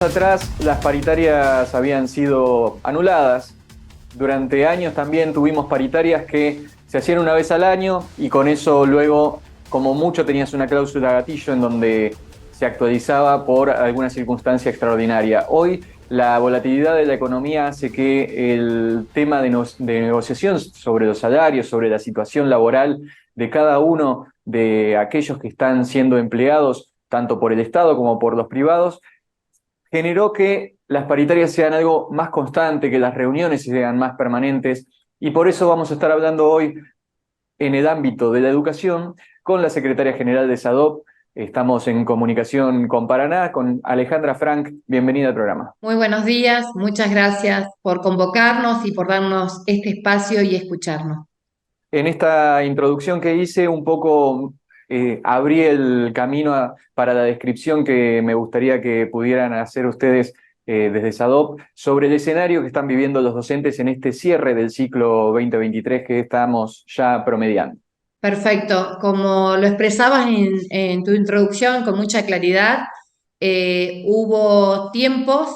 Atrás las paritarias habían sido anuladas. Durante años también tuvimos paritarias que se hacían una vez al año y con eso luego, como mucho, tenías una cláusula gatillo en donde se actualizaba por alguna circunstancia extraordinaria. Hoy la volatilidad de la economía hace que el tema de negociación sobre los salarios, sobre la situación laboral de cada uno de aquellos que están siendo empleados, tanto por el Estado como por los privados, generó que las paritarias sean algo más constante, que las reuniones sean más permanentes, y por eso vamos a estar hablando hoy en el ámbito de la educación con la secretaria general de SADOP. Estamos en comunicación con Paraná, con Alejandra Frank. Bienvenida al programa. Muy buenos días, muchas gracias por convocarnos y por darnos este espacio y escucharnos. En esta introducción que hice, un poco abrí el camino para la descripción que me gustaría que pudieran hacer ustedes desde SADOP sobre el escenario que están viviendo los docentes en este cierre del ciclo 2023 que estamos ya promediando. Perfecto, como lo expresabas en tu introducción con mucha claridad, hubo tiempos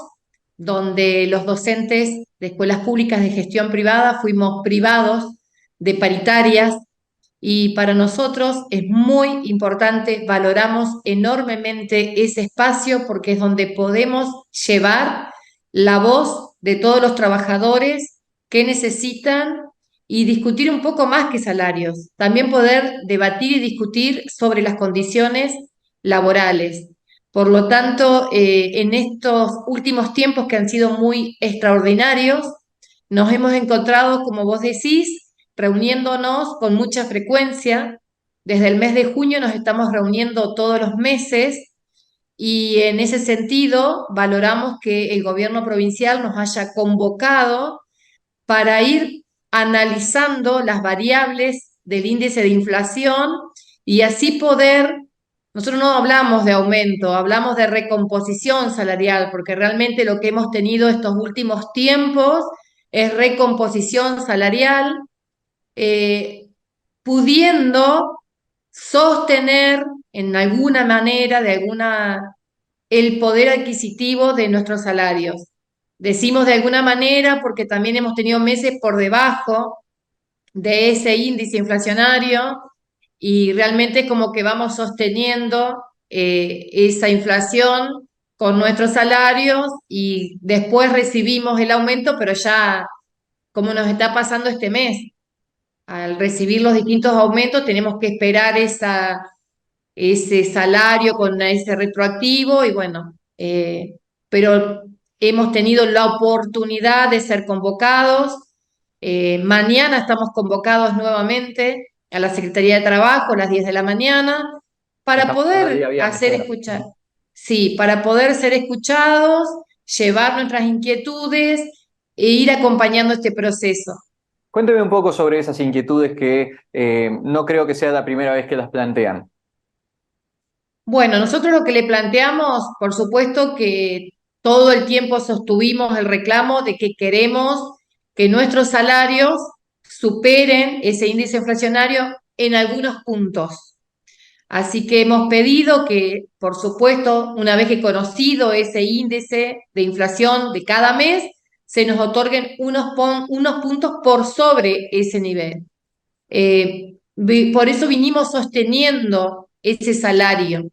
donde los docentes de escuelas públicas de gestión privada fuimos privados de paritarias y para nosotros es muy importante, valoramos enormemente ese espacio porque es donde podemos llevar la voz de todos los trabajadores que necesitan y discutir un poco más que salarios, también poder debatir y discutir sobre las condiciones laborales. Por lo tanto, en estos últimos tiempos que han sido muy extraordinarios, nos hemos encontrado, como vos decís, reuniéndonos con mucha frecuencia. Desde el mes de junio nos estamos reuniendo todos los meses y en ese sentido valoramos que el gobierno provincial nos haya convocado para ir analizando las variables del índice de inflación y así poder, nosotros no hablamos de aumento, hablamos de recomposición salarial, porque realmente lo que hemos tenido estos últimos tiempos es recomposición salarial, eh, pudiendo sostener en alguna manera, el poder adquisitivo de nuestros salarios. Decimos de alguna manera porque también hemos tenido meses por debajo de ese índice inflacionario y realmente como que vamos sosteniendo esa inflación con nuestros salarios y después recibimos el aumento, pero ya como nos está pasando este mes, al recibir los distintos aumentos tenemos que esperar ese salario con ese retroactivo y bueno, pero hemos tenido la oportunidad de ser convocados. Mañana estamos convocados nuevamente a la Secretaría de Trabajo a las 10 de la mañana para Estamos hablando del poder día viernes, hacer claro. escuchar, sí, para poder ser escuchados, llevar nuestras inquietudes e ir acompañando este proceso. Cuénteme un poco sobre esas inquietudes que no creo que sea la primera vez que las plantean. Bueno, nosotros lo que le planteamos, por supuesto que todo el tiempo sostuvimos el reclamo de que queremos que nuestros salarios superen ese índice inflacionario en algunos puntos. Así que hemos pedido que, por supuesto, una vez que conocido ese índice de inflación de cada mes, se nos otorguen unos puntos por sobre ese nivel. Por eso vinimos sosteniendo ese salario.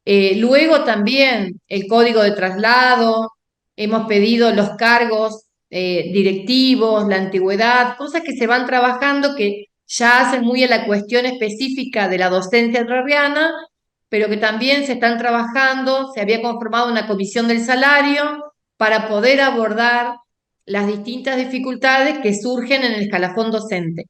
Luego también el código de traslado, hemos pedido los cargos directivos, la antigüedad, cosas que se van trabajando que ya hacen muy a la cuestión específica de la docencia entrerriana, pero que también se están trabajando, se había conformado una comisión del salario para poder abordar las distintas dificultades que surgen en el escalafón docente.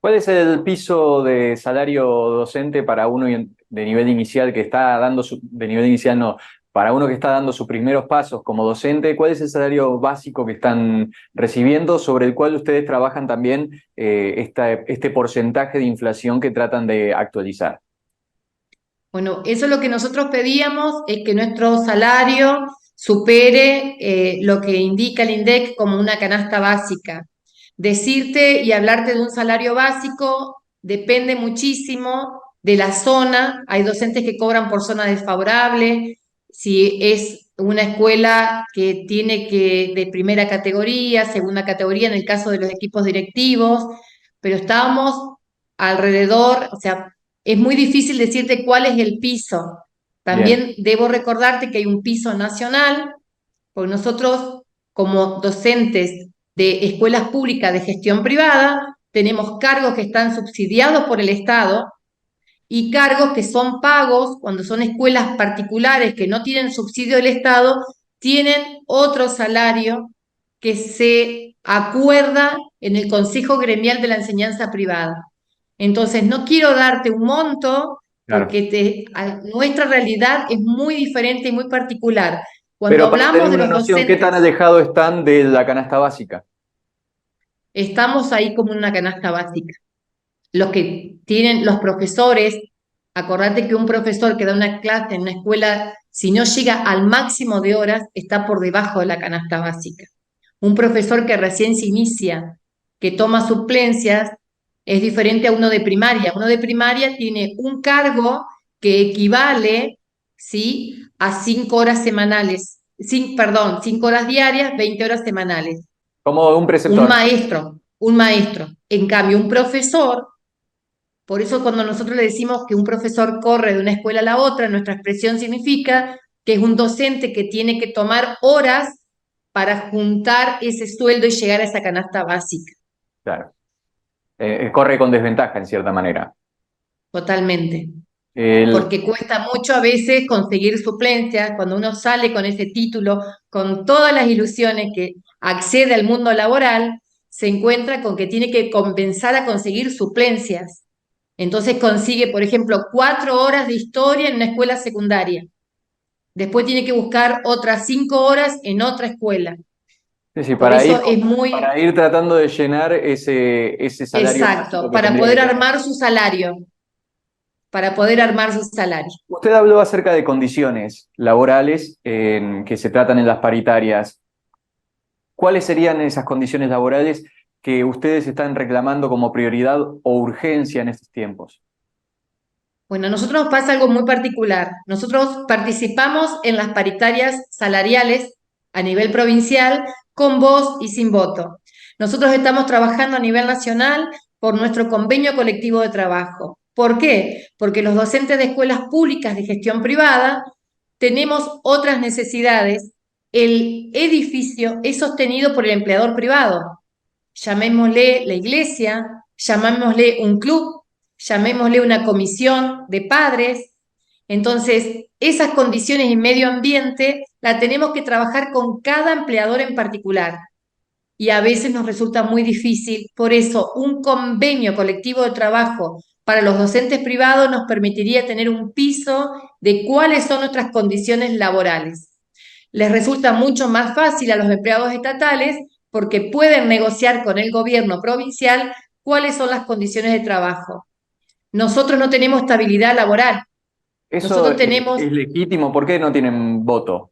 ¿Cuál es el piso de salario docente para uno de nivel inicial que está dando de nivel inicial no, para uno que está dando sus primeros pasos como docente? ¿Cuál es el salario básico que están recibiendo sobre el cual ustedes trabajan también este porcentaje de inflación que tratan de actualizar? Bueno, eso es lo que nosotros pedíamos, es que nuestro salario supere lo que indica el INDEC como una canasta básica. Decirte y hablarte de un salario básico depende muchísimo de la zona. Hay docentes que cobran por zona desfavorable, si es una escuela que tiene que de primera categoría, segunda categoría en el caso de los equipos directivos, pero estábamos alrededor, o sea, es muy difícil decirte cuál es el piso. Bien, También debo recordarte que hay un piso nacional, porque nosotros como docentes de escuelas públicas de gestión privada tenemos cargos que están subsidiados por el Estado y cargos que son pagos cuando son escuelas particulares que no tienen subsidio del Estado, tienen otro salario que se acuerda en el Consejo Gremial de la Enseñanza Privada. Entonces, no quiero darte un monto claro. porque nuestra realidad es muy diferente y muy particular. Cuando Pero para hablamos tener de una los noción, ¿qué tan docentes, alejados están de la canasta básica? estamos ahí como una canasta básica. Los que tienen los profesores, acordate que un profesor que da una clase en una escuela, si no llega al máximo de horas, está por debajo de la canasta básica. Un profesor que recién se inicia, que toma suplencias, es diferente a uno de primaria. Uno de primaria tiene un cargo que equivale, ¿sí?, a 5 horas semanales, perdón, 5 horas diarias, 20 horas semanales. Como un Un preceptor. maestro, un maestro. En cambio, un profesor, por eso cuando nosotros le decimos que un profesor corre de una escuela a la otra, nuestra expresión significa que es un docente que tiene que tomar horas para juntar ese sueldo y llegar a esa canasta básica. Claro. Corre con desventaja en cierta manera. Totalmente. El, Porque cuesta mucho a veces conseguir suplencias, cuando uno sale con ese título, con todas las ilusiones que accede al mundo laboral, se encuentra con que tiene que compensar a conseguir suplencias. Entonces consigue, por ejemplo, 4 horas de historia en una escuela secundaria. Después tiene que buscar otras 5 horas en otra escuela. sí, sí, Por eso es muy para ir tratando de llenar ese salario básico exacto, que tendría que tener. para poder armar su salario. Usted habló acerca de condiciones laborales que se tratan en las paritarias. ¿Cuáles serían esas condiciones laborales que ustedes están reclamando como prioridad o urgencia en estos tiempos? Bueno, a nosotros nos pasa algo muy particular. Nosotros participamos en las paritarias salariales a nivel provincial con voz y sin voto. Nosotros estamos trabajando a nivel nacional por nuestro convenio colectivo de trabajo. ¿Por qué? Porque los docentes de escuelas públicas de gestión privada tenemos otras necesidades. El edificio es sostenido por el empleador privado. Llamémosle la iglesia, llamémosle un club, llamémosle una comisión de padres. Entonces, esas condiciones en medio ambiente las tenemos que trabajar con cada empleador en particular y a veces nos resulta muy difícil. Por eso, un convenio colectivo de trabajo para los docentes privados nos permitiría tener un piso de cuáles son nuestras condiciones laborales. Les resulta mucho más fácil a los empleados estatales porque pueden negociar con el gobierno provincial cuáles son las condiciones de trabajo. Nosotros no tenemos estabilidad laboral. Eso Nosotros tenemos es legítimo. ¿Por qué no tienen voto?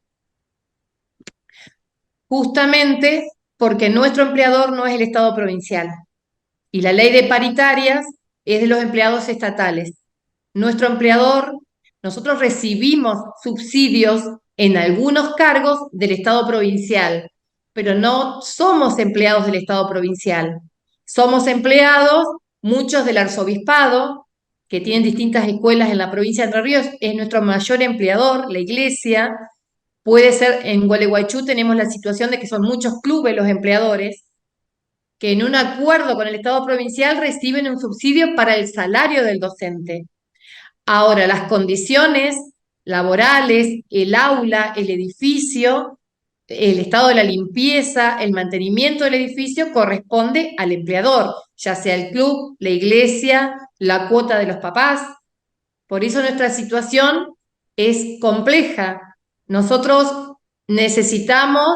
justamente porque nuestro empleador no es el Estado provincial y la ley de paritarias es de los empleados estatales. Nuestro empleador, nosotros recibimos subsidios en algunos cargos del Estado provincial, pero no somos empleados del Estado provincial. Somos empleados, muchos del arzobispado, que tienen distintas escuelas en la provincia de Entre Ríos, es nuestro mayor empleador, la iglesia. Puede ser en Gualeguaychú tenemos la situación de que son muchos clubes los empleadores que en un acuerdo con el Estado provincial reciben un subsidio para el salario del docente. Ahora, las condiciones laborales, el aula, el edificio, el estado de la limpieza, el mantenimiento del edificio corresponde al empleador, ya sea el club, la iglesia, la cuota de los papás. Por eso nuestra situación es compleja. Nosotros necesitamos,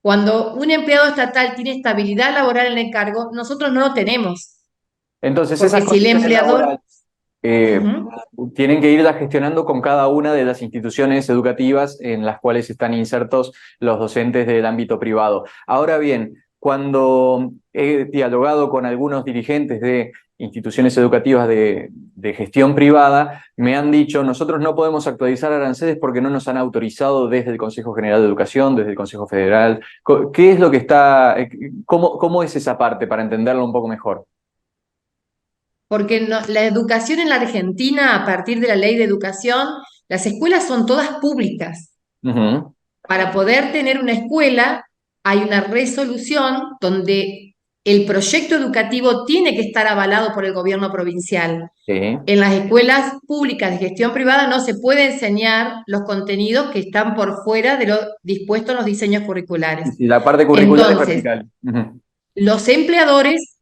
cuando un empleado estatal tiene estabilidad laboral en el cargo, nosotros no lo tenemos, Entonces, porque esas si el condiciones empleador... laborales eh, Ujú. tienen que irlas gestionando con cada una de las instituciones educativas en las cuales están insertos los docentes del ámbito privado. Ahora bien, cuando he dialogado con algunos dirigentes de instituciones educativas de gestión privada, me han dicho, nosotros no podemos actualizar aranceles porque no nos han autorizado desde el Consejo General de Educación, desde el Consejo Federal. ¿Qué es lo que está, cómo es esa parte para entenderlo un poco mejor? Porque la educación en la Argentina, a partir de la ley de educación, las escuelas son todas públicas. Ujú, Para poder tener una escuela, hay una resolución donde el proyecto educativo tiene que estar avalado por el gobierno provincial. sí. En las escuelas públicas de gestión privada no se puede enseñar los contenidos que están por fuera de lo dispuesto en los diseños curriculares. Sí, sí, la parte curricular es Entonces, vertical. Ujú. los empleadores,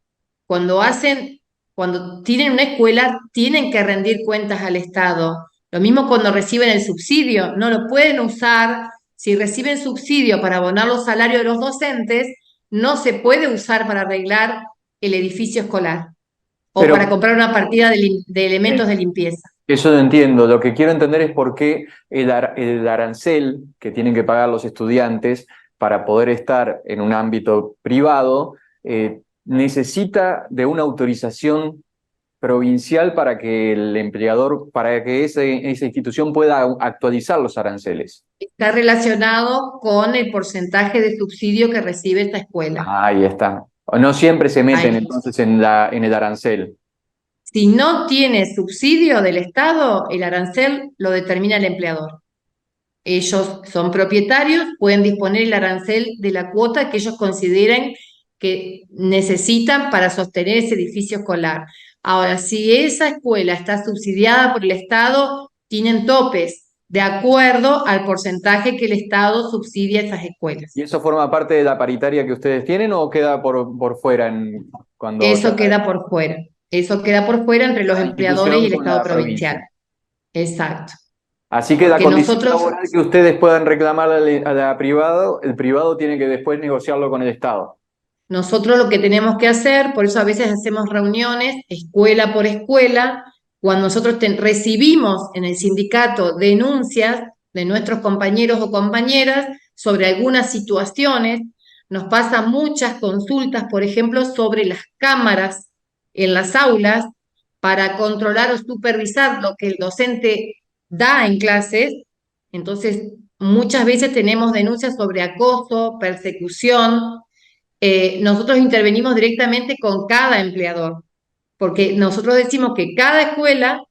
cuando tienen una escuela, tienen que rendir cuentas al Estado. Lo mismo cuando reciben el subsidio, no lo pueden usar. Si reciben subsidio para abonar los salarios de los docentes, no se puede usar para arreglar el edificio escolar o Pero para comprar una partida de elementos de limpieza. eso lo entiendo. Lo que quiero entender es por qué el arancel que tienen que pagar los estudiantes para poder estar en un ámbito privado necesita de una autorización provincial para que el empleador, para que esa institución pueda actualizar los aranceles. Está relacionado con el porcentaje de subsidio que recibe esta escuela. Ahí está. No siempre se meten Ahí. entonces en el arancel. Si no tiene subsidio del Estado, el arancel lo determina el empleador. Ellos son propietarios, pueden disponer el arancel de la cuota que ellos consideren que necesitan para sostener ese edificio escolar. Ahora, si esa escuela está subsidiada por el Estado, tienen topes de acuerdo al porcentaje que el Estado subsidia a esas ¿Y escuelas. eso forma parte de la paritaria que ustedes tienen o queda por fuera cuando se Eso habla de queda por fuera. Eso queda por fuera entre los cada empleadores y institución el con Estado la provincial. provincia? Exacto. Así que la Porque condición nosotros laboral que ustedes puedan reclamar a la privado, el privado tiene que después negociarlo con el Estado. Nosotros lo que tenemos que hacer, por eso a veces hacemos reuniones escuela por escuela, cuando nosotros recibimos en el sindicato denuncias de nuestros compañeros o compañeras sobre algunas situaciones, nos pasan muchas consultas, por ejemplo, sobre las cámaras en las aulas para controlar o supervisar lo que el docente da en clases. Entonces, muchas veces tenemos denuncias sobre acoso, persecución. Nosotros intervenimos directamente con cada empleador, porque nosotros decimos que cada escuela,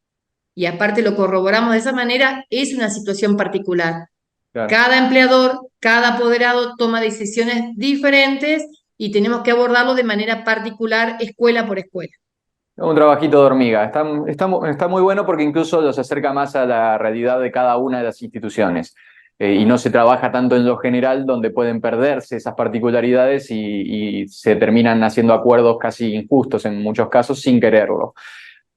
y aparte lo corroboramos de esa manera, es una situación particular. Claro. Cada empleador, cada apoderado toma decisiones diferentes y tenemos que abordarlo de manera particular, escuela por escuela. Un trabajito de hormiga. Está muy bueno porque incluso los acerca más a la realidad de cada una de las instituciones. Y no se trabaja tanto en lo general, donde pueden perderse esas particularidades y se terminan haciendo acuerdos casi injustos en muchos casos sin quererlo.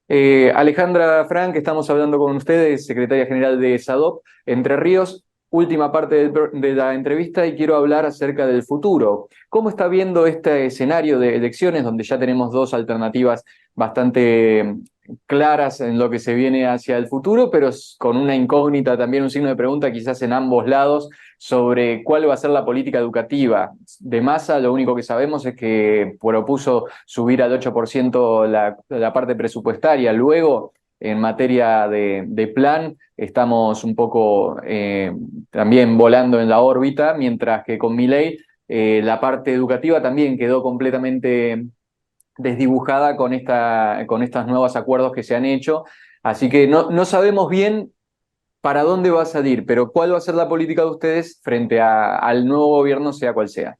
Alejandra Frank, estamos hablando con ustedes, secretaria general de SADOP Entre Ríos. Última parte de la entrevista y quiero hablar acerca del futuro. ¿Cómo está viendo este escenario de elecciones donde ya tenemos dos alternativas bastante claras en lo que se viene hacia el futuro, pero con una incógnita, también un signo de pregunta quizás en ambos lados sobre cuál va a ser la política educativa? De Massa, lo único que sabemos es que propuso subir al 8% la parte presupuestaria. Luego, en materia de plan, estamos un poco también volando en la órbita, mientras que con Milei la parte educativa también quedó completamente desdibujada con estos nuevos acuerdos que se han hecho. Así que no sabemos bien para dónde va a salir, pero cuál va a ser la política de ustedes frente al nuevo gobierno, sea cual sea.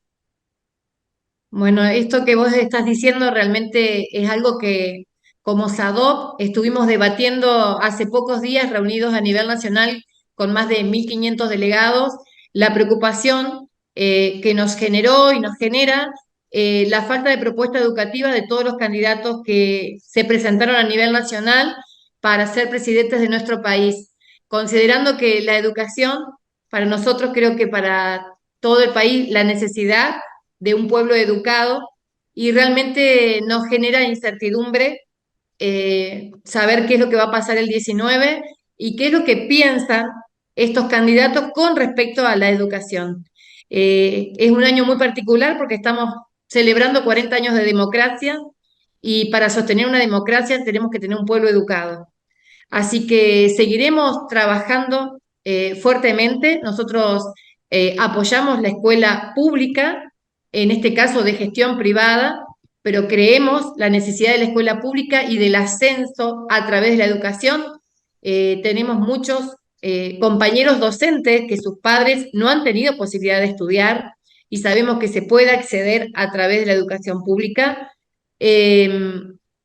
Bueno, esto que vos estás diciendo realmente es algo que como SADOP estuvimos debatiendo hace pocos días reunidos a nivel nacional con más de 1.500 delegados, la preocupación que nos generó y nos genera la falta de propuesta educativa de todos los candidatos que se presentaron a nivel nacional para ser presidentes de nuestro país, considerando que la educación, para nosotros creo que para todo el país, la necesidad de un pueblo educado y realmente nos genera incertidumbre saber qué es lo que va a pasar el 19 y qué es lo que piensan estos candidatos con respecto a la educación. Es un año muy particular porque estamos celebrando 40 años de democracia y para sostener una democracia tenemos que tener un pueblo educado. Así que seguiremos trabajando fuertemente. Nosotros apoyamos la escuela pública, en este caso de gestión privada, pero creemos la necesidad de la escuela pública y del ascenso a través de la educación. Tenemos muchos compañeros docentes que sus padres no han tenido posibilidad de estudiar y sabemos que se puede acceder a través de la educación pública.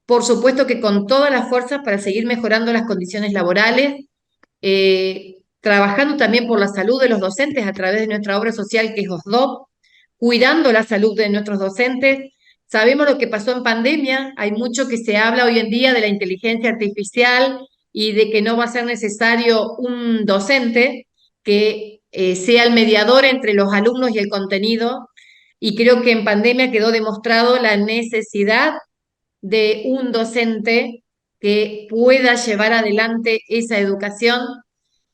Por supuesto que con todas las fuerzas para seguir mejorando las condiciones laborales, trabajando también por la salud de los docentes a través de nuestra obra social que es OSDOP, cuidando la salud de nuestros docentes. Sabemos lo que pasó en pandemia, hay mucho que se habla hoy en día de la inteligencia artificial y de que no va a ser necesario un docente que sea el mediador entre los alumnos y el contenido. Y creo que en pandemia quedó demostrado la necesidad de un docente que pueda llevar adelante esa educación.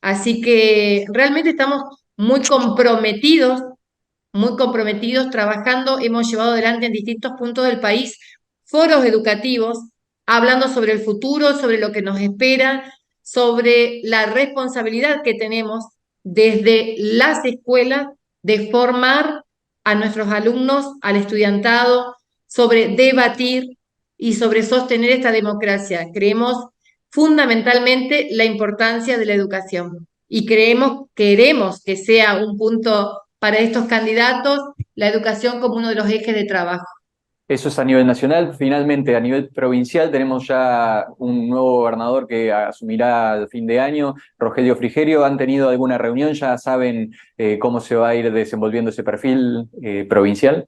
Así que realmente estamos muy comprometidos trabajando. Hemos llevado adelante en distintos puntos del país foros educativos, hablando sobre el futuro, sobre lo que nos espera, sobre la responsabilidad que tenemos desde las escuelas de formar a nuestros alumnos, al estudiantado, sobre debatir y sobre sostener esta democracia. Creemos fundamentalmente la importancia de la educación y queremos que sea un punto para estos candidatos, la educación como uno de los ejes de trabajo. Eso es a nivel nacional. Finalmente, a nivel provincial, tenemos ya un nuevo gobernador que asumirá al fin de año, Rogelio Frigerio. ¿Han tenido alguna reunión? ¿Ya saben cómo se va a ir desenvolviendo ese perfil provincial?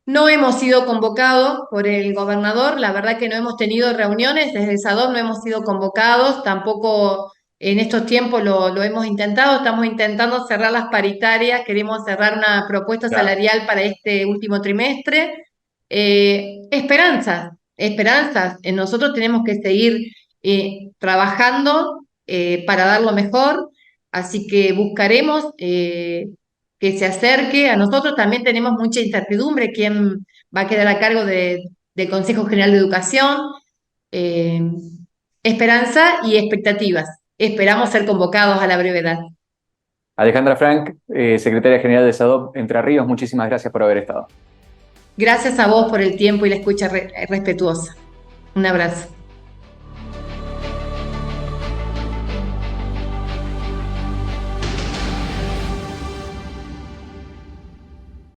No hemos sido convocados por el gobernador, la verdad que no hemos tenido reuniones, desde el SADOR no hemos sido convocados, tampoco en estos tiempos lo hemos intentado, estamos intentando cerrar las paritarias, queremos cerrar una propuesta Claro. salarial para este último trimestre. Esperanzas, nosotros tenemos que seguir trabajando para dar lo mejor, así que buscaremos que se acerque a nosotros. También tenemos mucha incertidumbre quién va a quedar a cargo del Consejo General de Educación. Eh, Esperanza y expectativas. Esperamos ser convocados a la brevedad. Alejandra Frank, secretaria general de SADOP Entre Ríos, muchísimas gracias por haber estado. Gracias a vos por el tiempo y la escucha respetuosa. Un abrazo.